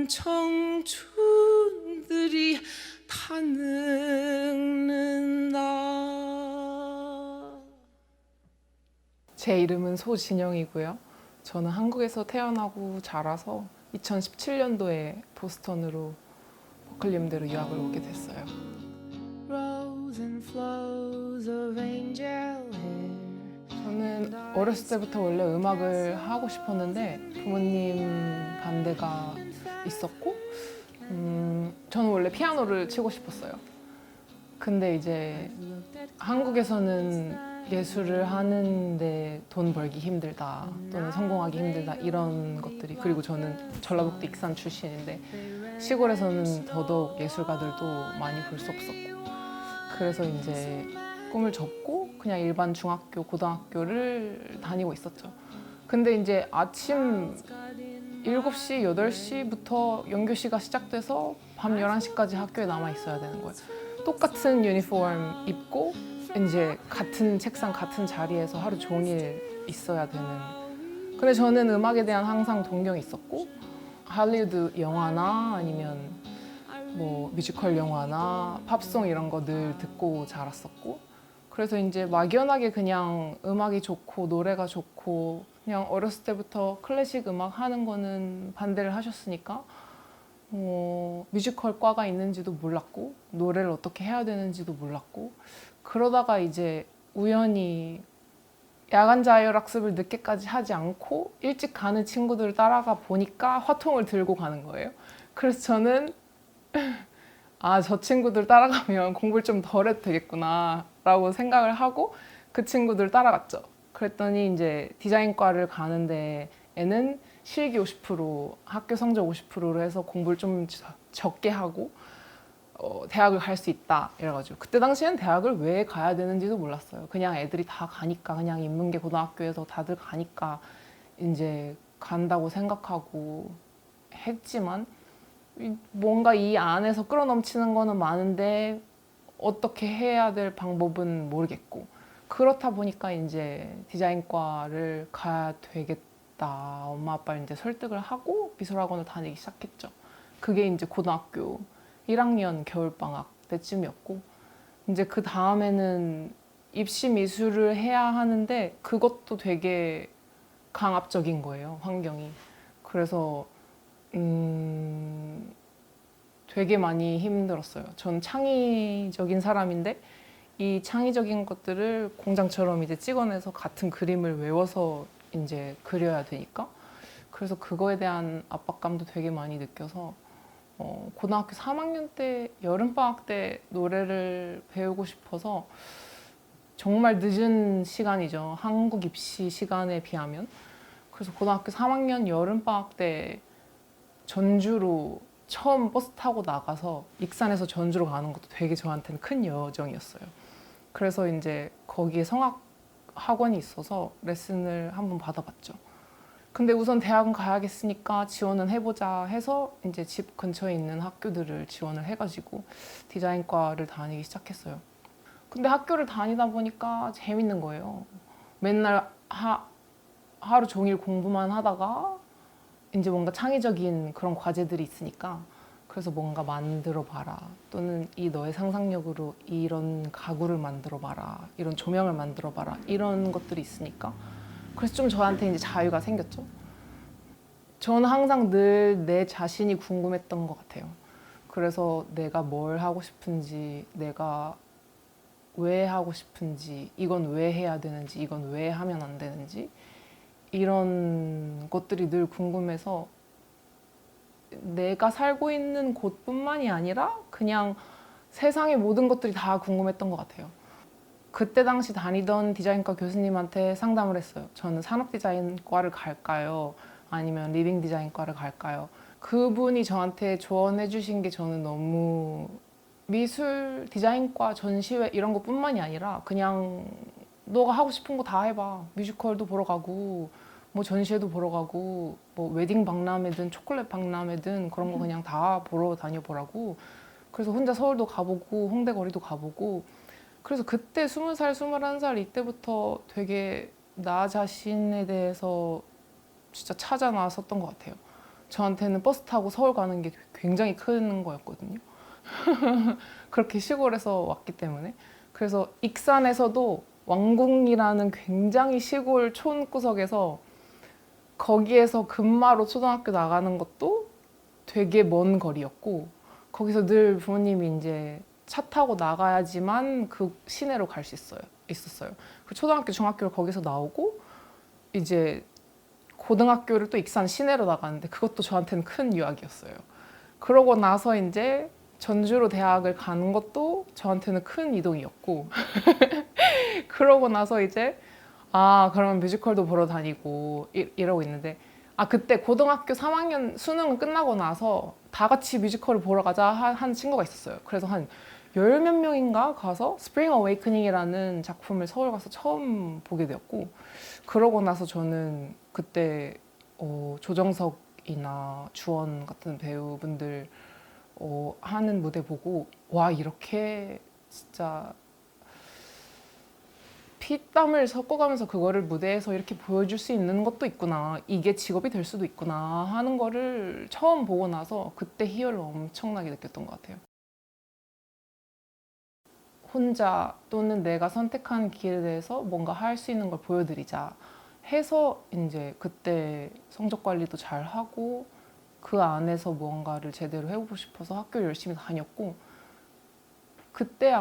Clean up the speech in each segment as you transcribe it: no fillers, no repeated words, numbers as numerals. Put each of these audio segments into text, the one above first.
늙은 청춘들이 다 늙는다. 제 이름은 소진영이고요. 저는 한국에서 태어나고 자라서 2017년도에 보스턴으로 버클리 음대로 유학을 오게 됐어요. Rows and flows of angel hair. 저는 어렸을 때부터 원래 음악을 하고 싶었는데 부모님 반대가 있었고 저는 원래 피아노를 치고 싶었어요. 근데 이제 한국에서는 예술을 하는데 돈 벌기 힘들다 또는 성공하기 힘들다 이런 것들이, 그리고 저는 전라북도 익산 출신인데 시골에서는 더더욱 예술가들도 많이 볼 수 없었고, 그래서 이제 꿈을 접고 그냥 일반 중학교, 고등학교를 다니고 있었죠. 근데 이제 아침 7시, 8시부터 연교시가 시작돼서 밤 11시까지 학교에 남아 있어야 되는 거예요. 똑같은 유니폼 입고 이제 같은 책상, 같은 자리에서 하루 종일 있어야 되는. 근데 저는 음악에 대한 항상 동경이 있었고, 할리우드 영화나 아니면 뭐 뮤지컬 영화나 팝송 이런 거 늘 듣고 자랐었고, 그래서 이제 막연하게 그냥 음악이 좋고 노래가 좋고 그냥 어렸을 때부터 클래식 음악 하는 거는 반대를 하셨으니까 뮤지컬 과가 있는지도 몰랐고 노래를 어떻게 해야 되는지도 몰랐고, 그러다가 이제 우연히 야간 자율학습을 늦게까지 하지 않고 일찍 가는 친구들을 따라가 보니까 화통을 들고 가는 거예요. 그래서 저는 저 친구들 따라가면 공부를 좀 덜 해도 되겠구나 라고 생각을 하고 그 친구들 따라갔죠. 그랬더니 이제 디자인과를 가는데 애는 실기 50%, 학교 성적 50%로 해서 공부를 좀 적게 하고 대학을 갈 수 있다 이래가지고, 그때 당시엔 대학을 왜 가야 되는지도 몰랐어요. 그냥 애들이 다 가니까, 그냥 인문계 고등학교에서 다들 가니까 이제 간다고 생각하고 했지만 뭔가 이 안에서 끌어넘치는 거는 많은데 어떻게 해야 될 방법은 모르겠고, 그렇다 보니까 이제 디자인과를 가야 되겠다. 엄마 아빠 이제 설득을 하고 미술학원을 다니기 시작했죠. 그게 이제 고등학교 1학년 겨울방학 때쯤이었고, 이제 그 다음에는 입시 미술을 해야 하는데 그것도 되게 강압적인 거예요, 환경이. 그래서 되게 많이 힘들었어요. 전 창의적인 사람인데 이 창의적인 것들을 공장처럼 이제 찍어내서 같은 그림을 외워서 이제 그려야 되니까, 그래서 그거에 대한 압박감도 되게 많이 느껴서 고등학교 3학년 때 여름방학 때 노래를 배우고 싶어서, 정말 늦은 시간이죠. 한국 입시 시간에 비하면. 그래서 고등학교 3학년 여름방학 때 전주로 처음 버스 타고 나가서 익산에서 전주로 가는 것도 되게 저한테는 큰 여정이었어요. 그래서 이제 거기에 성악 학원이 있어서 레슨을 한번 받아봤죠. 근데 우선 대학은 가야겠으니까 지원은 해보자 해서 이제 집 근처에 있는 학교들을 지원을 해가지고 디자인과를 다니기 시작했어요. 근데 학교를 다니다 보니까 재밌는 거예요. 맨날 하루 종일 공부만 하다가 이제 뭔가 창의적인 그런 과제들이 있으니까, 그래서 뭔가 만들어 봐라, 또는 이 너의 상상력으로 이런 가구를 만들어 봐라, 이런 조명을 만들어 봐라, 이런 것들이 있으니까 그래서 좀 저한테 이제 자유가 생겼죠. 저는 항상 늘 내 자신이 궁금했던 것 같아요. 그래서 내가 뭘 하고 싶은지, 내가 왜 하고 싶은지, 이건 왜 해야 되는지, 이건 왜 하면 안 되는지, 이런 것들이 늘 궁금해서 내가 살고 있는 곳뿐만이 아니라 그냥 세상의 모든 것들이 다 궁금했던 것 같아요. 그때 당시 다니던 디자인과 교수님한테 상담을 했어요. 저는 산업디자인과를 갈까요? 아니면 리빙 디자인과를 갈까요? 그분이 저한테 조언해 주신 게 저는 너무, 미술 디자인과 전시회 이런 것뿐만이 아니라 그냥 너가 하고 싶은 거 다 해봐. 뮤지컬도 보러 가고 뭐 전시회도 보러 가고 뭐 웨딩 박람회든 초콜릿 박람회든 그런 거 그냥 다 보러 다녀보라고. 그래서 혼자 서울도 가보고 홍대 거리도 가보고, 그래서 그때 20살, 21살 이때부터 되게 나 자신에 대해서 진짜 찾아 나섰던 것 같아요. 저한테는 버스 타고 서울 가는 게 굉장히 큰 거였거든요. 그렇게 시골에서 왔기 때문에. 그래서 익산에서도 왕궁이라는 굉장히 시골 촌구석에서 거기에서 금마로 초등학교 나가는 것도 되게 먼 거리였고, 거기서 늘 부모님이 이제 차 타고 나가야지만 그 시내로 갈 수 있었어요. 그 초등학교, 중학교를 거기서 나오고 이제 고등학교를 또 익산 시내로 나가는데 그것도 저한테는 큰 유학이었어요. 그러고 나서 이제 전주로 대학을 가는 것도 저한테는 큰 이동이었고 그러고 나서 이제 그러면 뮤지컬도 보러 다니고 이러고 있는데 그때 고등학교 3학년 수능은 끝나고 나서 다 같이 뮤지컬을 보러 가자 한 친구가 있었어요. 그래서 한 열 몇 명인가 가서 스프링 어웨이크닝이라는 작품을 서울 가서 처음 보게 되었고, 그러고 나서 저는 그때 조정석이나 주원 같은 배우분들 하는 무대 보고 와, 이렇게 진짜 피땀을 섞어가면서 그거를 무대에서 이렇게 보여줄 수 있는 것도 있구나, 이게 직업이 될 수도 있구나 하는 거를 처음 보고 나서 그때 희열을 엄청나게 느꼈던 것 같아요. 혼자 또는 내가 선택한 길에 대해서 뭔가 할 수 있는 걸 보여드리자 해서 이제 그때 성적 관리도 잘 하고 그 안에서 무언가를 제대로 해보고 싶어서 학교를 열심히 다녔고, 그때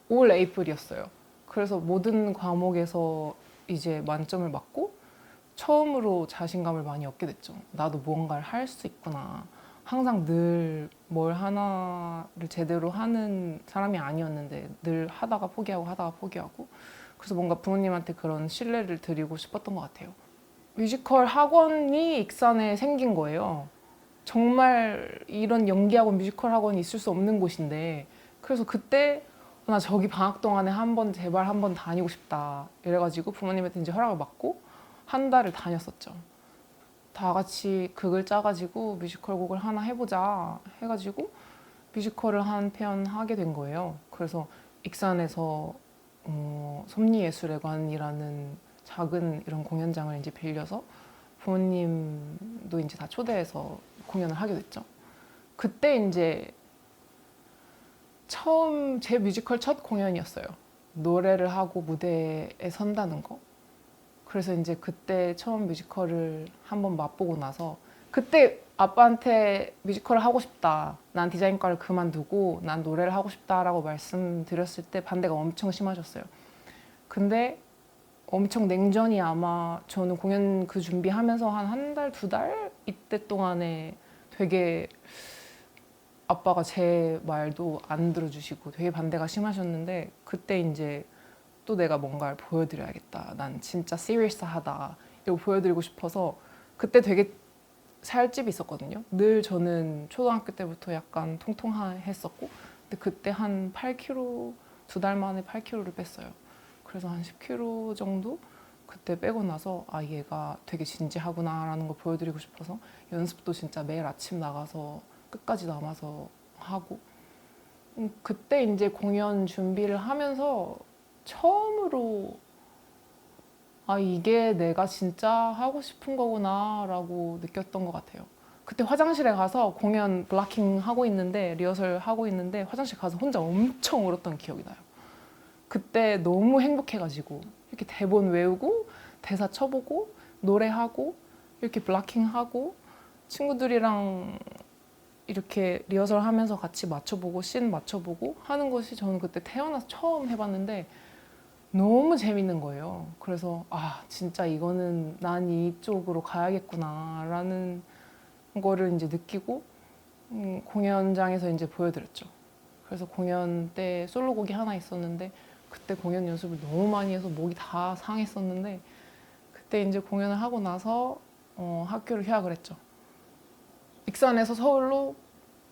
올 에이프릴이었어요. 그래서 모든 과목에서 이제 만점을 맞고 처음으로 자신감을 많이 얻게 됐죠. 나도 무언가를 할 수 있구나. 항상 늘 뭘 하나를 제대로 하는 사람이 아니었는데 늘 하다가 포기하고 그래서 뭔가 부모님한테 그런 신뢰를 드리고 싶었던 것 같아요. 뮤지컬 학원이 익산에 생긴 거예요. 정말 이런 연기학원, 뮤지컬 학원이 있을 수 없는 곳인데, 그래서 그때 나 저기 방학 동안에 제발 한번 다니고 싶다 이래가지고 부모님한테 이제 허락을 받고 한 달을 다녔었죠. 다 같이 극을 짜가지고 뮤지컬 곡을 하나 해보자 해가지고 뮤지컬을 한 편 하게 된 거예요. 그래서 익산에서 섭리예술회관이라는 작은 이런 공연장을 이제 빌려서 부모님도 이제 다 초대해서 공연을 하게 됐죠. 그때 이제 처음 제 뮤지컬 첫 공연이었어요. 노래를 하고 무대에 선다는 거. 그래서 이제 그때 처음 뮤지컬을 한번 맛보고 나서 그때 아빠한테 뮤지컬을 하고 싶다, 난 디자인과를 그만두고 난 노래를 하고 싶다라고 말씀드렸을 때 반대가 엄청 심하셨어요. 근데 엄청 냉전히 아마 저는 공연 그 준비하면서 한 달, 두 달 이때 동안에 되게 아빠가 제 말도 안 들어주시고 되게 반대가 심하셨는데, 그때 이제 또 내가 뭔가를 보여드려야겠다, 난 진짜 시리어스하다 이거 보여드리고 싶어서 그때 되게 살집이 있었거든요. 늘 저는 초등학교 때부터 약간 통통했었고, 근데 그때 한 8kg, 두 달 만에 8kg를 뺐어요. 그래서 한 10kg 정도 그때 빼고 나서 얘가 되게 진지하구나 라는 걸 보여드리고 싶어서 연습도 진짜 매일 아침 나가서 끝까지 남아서 하고, 그때 이제 공연 준비를 하면서 처음으로 이게 내가 진짜 하고 싶은 거구나 라고 느꼈던 것 같아요. 그때 화장실에 가서 공연 블락킹 하고 있는데, 리허설 하고 있는데 화장실 가서 혼자 엄청 울었던 기억이 나요. 그때 너무 행복해가지고 이렇게 대본 외우고 대사 쳐보고 노래하고 이렇게 블락킹하고 친구들이랑 이렇게 리허설 하면서 같이 맞춰보고 씬 맞춰보고 하는 것이 저는 그때 태어나서 처음 해봤는데 너무 재밌는 거예요. 그래서 진짜 이거는 난 이쪽으로 가야겠구나 라는 거를 이제 느끼고 공연장에서 이제 보여드렸죠. 그래서 공연 때 솔로곡이 하나 있었는데 그때 공연 연습을 너무 많이 해서 목이 다 상했었는데, 그때 이제 공연을 하고 나서 학교를 휴학을 했죠. 익산에서 서울로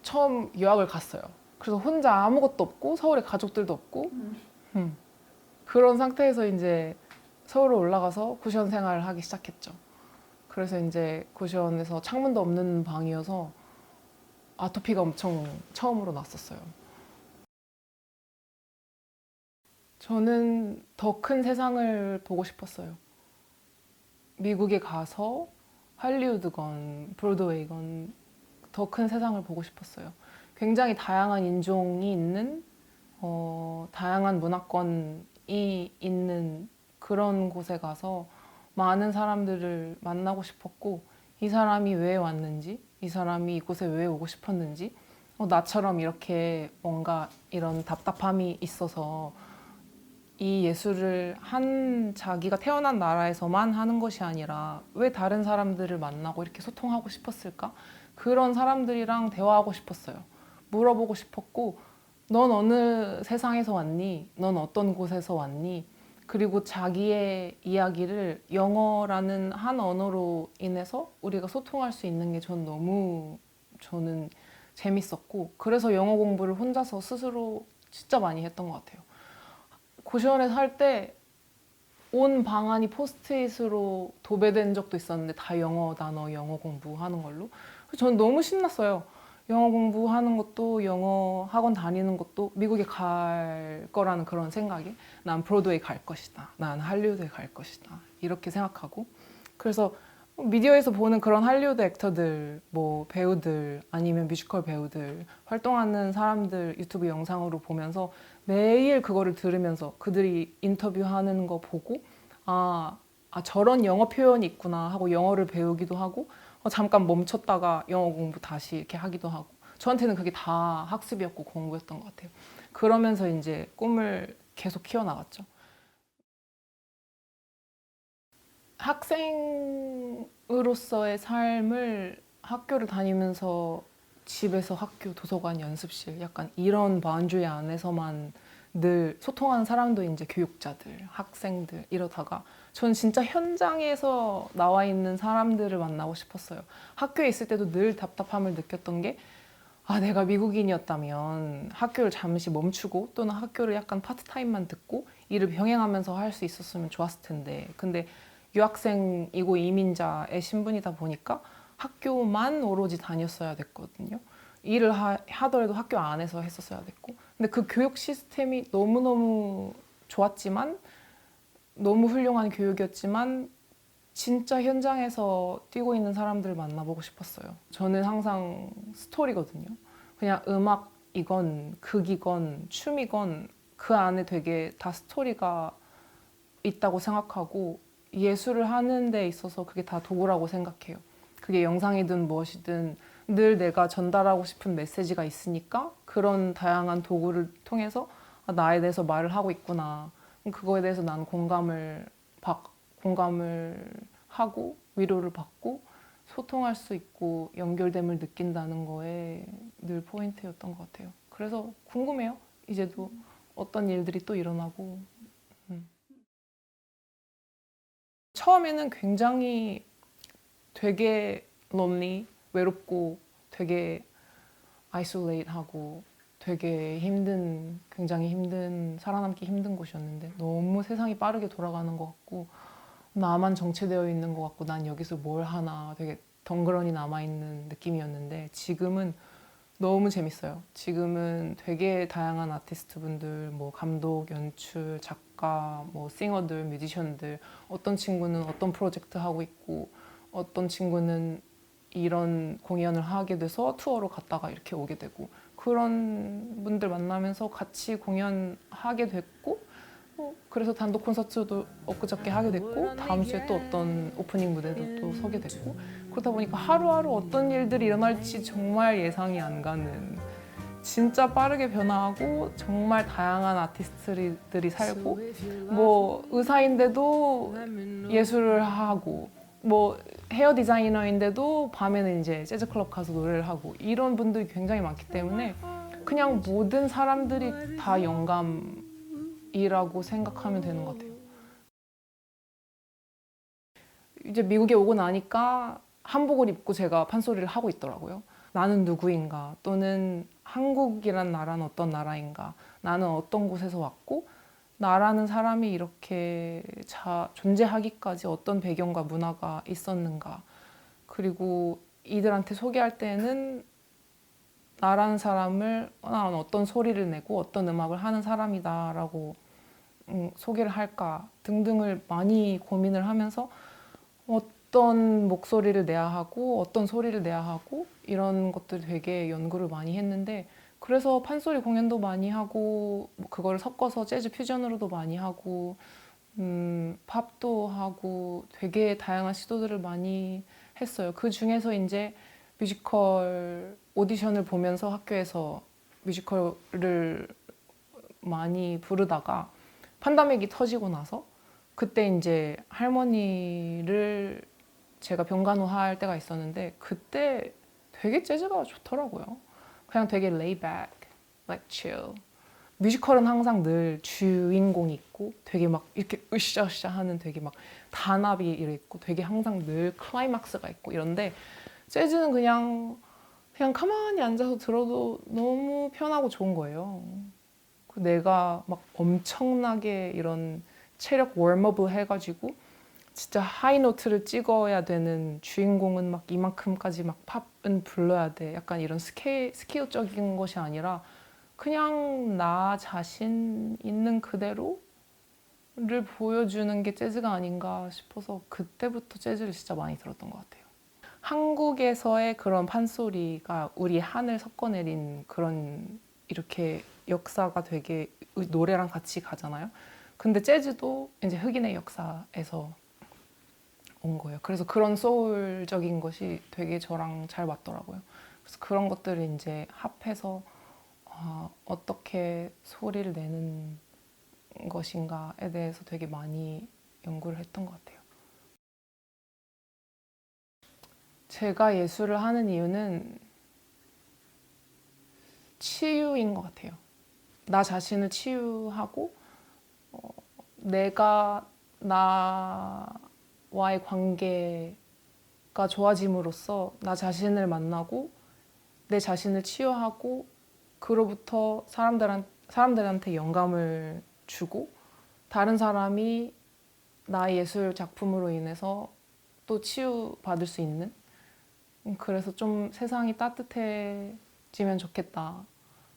처음 유학을 갔어요. 그래서 혼자 아무것도 없고 서울에 가족들도 없고 그런 상태에서 이제 서울로 올라가서 구시원 생활을 하기 시작했죠. 그래서 이제 구시원에서 창문도 없는 방이어서 아토피가 엄청 처음으로 났었어요. 저는 더 큰 세상을 보고 싶었어요. 미국에 가서 할리우드건 브로드웨이건 더 큰 세상을 보고 싶었어요. 굉장히 다양한 인종이 있는 다양한 문화권이 있는 그런 곳에 가서 많은 사람들을 만나고 싶었고 이 사람이 왜 왔는지 이 사람이 이곳에 왜 오고 싶었는지 나처럼 이렇게 뭔가 이런 답답함이 있어서 이 예술을 자기가 태어난 나라에서만 하는 것이 아니라 왜 다른 사람들을 만나고 이렇게 소통하고 싶었을까? 그런 사람들이랑 대화하고 싶었어요. 물어보고 싶었고, 넌 어느 세상에서 왔니? 넌 어떤 곳에서 왔니? 그리고 자기의 이야기를 영어라는 한 언어로 인해서 우리가 소통할 수 있는 게 저는 재밌었고, 그래서 영어 공부를 혼자서 스스로 진짜 많이 했던 것 같아요. 고시원에 살 때 온 방안이 포스트잇으로 도배된 적도 있었는데 다 영어 단어, 영어 공부하는 걸로. 저는 너무 신났어요. 영어 공부하는 것도 영어 학원 다니는 것도 미국에 갈 거라는 그런 생각에 난 브로드웨이 갈 것이다. 난 할리우드에 갈 것이다. 이렇게 생각하고 그래서 미디어에서 보는 그런 할리우드 액터들, 뭐 배우들 아니면 뮤지컬 배우들 활동하는 사람들 유튜브 영상으로 보면서 매일 그거를 들으면서 그들이 인터뷰하는 거 보고 저런 영어 표현이 있구나 하고 영어를 배우기도 하고 잠깐 멈췄다가 영어 공부 다시 이렇게 하기도 하고 저한테는 그게 다 학습이었고 공부였던 것 같아요. 그러면서 이제 꿈을 계속 키워나갔죠. 학생으로서의 삶을 학교를 다니면서 집에서 학교, 도서관, 연습실 약간 이런 바운드리 안에서만 늘 소통하는 사람도 이제 교육자들, 학생들 이러다가 전 진짜 현장에서 나와 있는 사람들을 만나고 싶었어요. 학교에 있을 때도 늘 답답함을 느꼈던 게 내가 미국인이었다면 학교를 잠시 멈추고 또는 학교를 약간 파트타임만 듣고 일을 병행하면서 할 수 있었으면 좋았을 텐데 근데 유학생이고 이민자의 신분이다 보니까 학교만 오로지 다녔어야 됐거든요. 일을 하더라도 학교 안에서 했었어야 됐고 근데 그 교육 시스템이 너무너무 좋았지만 너무 훌륭한 교육이었지만 진짜 현장에서 뛰고 있는 사람들을 만나보고 싶었어요. 저는 항상 스토리거든요. 그냥 음악이건 극이건 춤이건 그 안에 되게 다 스토리가 있다고 생각하고 예술을 하는 데 있어서 그게 다 도구라고 생각해요. 그게 영상이든 무엇이든 늘 내가 전달하고 싶은 메시지가 있으니까 그런 다양한 도구를 통해서 나에 대해서 말을 하고 있구나. 그거에 대해서 난 공감을 하고 위로를 받고 소통할 수 있고 연결됨을 느낀다는 거에 늘 포인트였던 것 같아요. 그래서 궁금해요. 이제도 어떤 일들이 또 일어나고. 처음에는 굉장히 되게 lonely, 외롭고 되게 isolate하고 되게 굉장히 살아남기 힘든 곳이었는데 너무 세상이 빠르게 돌아가는 것 같고 나만 정체되어 있는 것 같고 난 여기서 뭘 하나 되게 덩그러니 남아있는 느낌이었는데 지금은 너무 재밌어요. 지금은 되게 다양한 아티스트 분들, 뭐 감독, 연출, 작가, 뭐 싱어들, 뮤지션들 어떤 친구는 어떤 프로젝트 하고 있고 어떤 친구는 이런 공연을 하게 돼서 투어로 갔다가 이렇게 오게 되고 그런 분들 만나면서 같이 공연하게 됐고 그래서 단독 콘서트도 엊그저께 하게 됐고 다음 주에 또 어떤 오프닝 무대도 또 서게 됐고 그러다 보니까 하루하루 어떤 일들이 일어날지 정말 예상이 안 가는 진짜 빠르게 변화하고 정말 다양한 아티스트들이 살고 뭐 의사인데도 예술을 하고 뭐 헤어 디자이너인데도 밤에는 이제 재즈 클럽 가서 노래를 하고 이런 분들이 굉장히 많기 때문에 그냥 모든 사람들이 다 영감이라고 생각하면 되는 것 같아요. 이제 미국에 오고 나니까 한복을 입고 제가 판소리를 하고 있더라고요. 나는 누구인가 또는 한국이란 나라는 어떤 나라인가 나는 어떤 곳에서 왔고 나라는 사람이 이렇게 존재하기까지 어떤 배경과 문화가 있었는가 그리고 이들한테 소개할 때는 나라는 사람을 나는 어떤 소리를 내고 어떤 음악을 하는 사람이다 라고 소개를 할까 등등을 많이 고민을 하면서 어떤 목소리를 내야 하고 어떤 소리를 내야 하고 이런 것들 되게 연구를 많이 했는데 그래서 판소리 공연도 많이 하고 뭐 그걸 섞어서 재즈 퓨전으로도 많이 하고 팝도 하고 되게 다양한 시도들을 많이 했어요. 그 중에서 이제 뮤지컬 오디션을 보면서 학교에서 뮤지컬을 많이 부르다가 판다맥이 터지고 나서 그때 이제 할머니를 제가 병간호할 때가 있었는데 그때 되게 재즈가 좋더라고요. 그냥 되게 lay back, like chill. 뮤지컬은 항상 늘 주인공이 있고 되게 막 이렇게 으쌰으쌰 하는 되게 막 단합이 이렇게 있고 되게 항상 늘 클라이막스가 있고 이런데 재즈는 그냥 가만히 앉아서 들어도 너무 편하고 좋은 거예요. 내가 막 엄청나게 이런 체력 웜업을 해가지고 진짜 하이노트를 찍어야 되는 주인공은 막 이만큼까지 막 팝은 불러야 돼. 약간 이런 스케일적인 것이 아니라 그냥 나 자신 있는 그대로를 보여주는 게 재즈가 아닌가 싶어서 그때부터 재즈를 진짜 많이 들었던 것 같아요. 한국에서의 그런 판소리가 우리 한을 섞어내린 그런 이렇게 역사가 되게 노래랑 같이 가잖아요. 근데 재즈도 이제 흑인의 역사에서 온 거예요. 그래서 그런 소울적인 것이 되게 저랑 잘 맞더라고요. 그래서 그런 것들을 이제 합해서 어떻게 소리를 내는 것인가에 대해서 되게 많이 연구를 했던 것 같아요. 제가 예술을 하는 이유는 치유인 것 같아요. 나 자신을 치유하고 내가 나와의 관계가 좋아짐으로써 나 자신을 만나고 내 자신을 치유하고 그로부터 사람들한테 영감을 주고 다른 사람이 나의 예술 작품으로 인해서 또 치유받을 수 있는 그래서 좀 세상이 따뜻해지면 좋겠다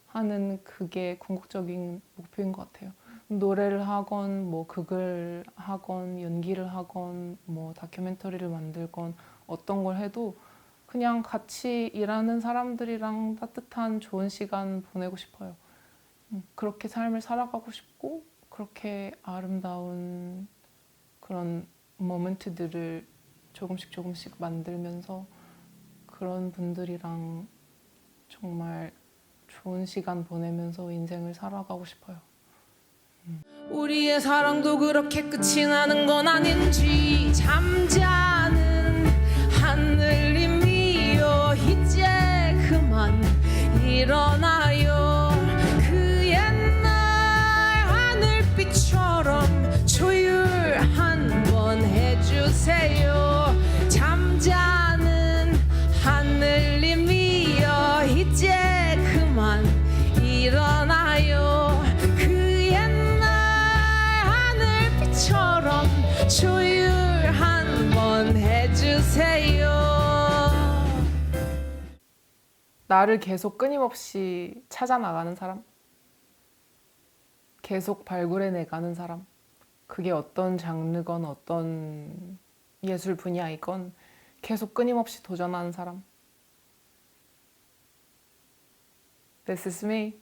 하는 그게 궁극적인 목표인 것 같아요. 노래를 하건 뭐 극을 하건 연기를 하건 뭐 다큐멘터리를 만들건 어떤 걸 해도 그냥 같이 일하는 사람들이랑 따뜻한 좋은 시간 보내고 싶어요. 그렇게 삶을 살아가고 싶고 그렇게 아름다운 그런 모멘트들을 조금씩 만들면서 그런 분들이랑 정말 좋은 시간 보내면서 인생을 살아가고 싶어요. 우리의 사랑도 그렇게 끝이 나는 건 아닌지 잠자는 하늘님이여 이제 그만 일어나요. 그 옛날 하늘빛처럼 조율 한번 해주세요. 잠자는 하늘님이여 이제 그만 일어나요. 그 옛날 하늘빛처럼 조율 한번 해주세요. 나를 계속 끊임없이 찾아 나가는 사람, 계속 발굴해 가는 사람, 그게 어떤 장르건 어떤 예술 분야이건 계속 끊임없이 도전하는 사람. This is me.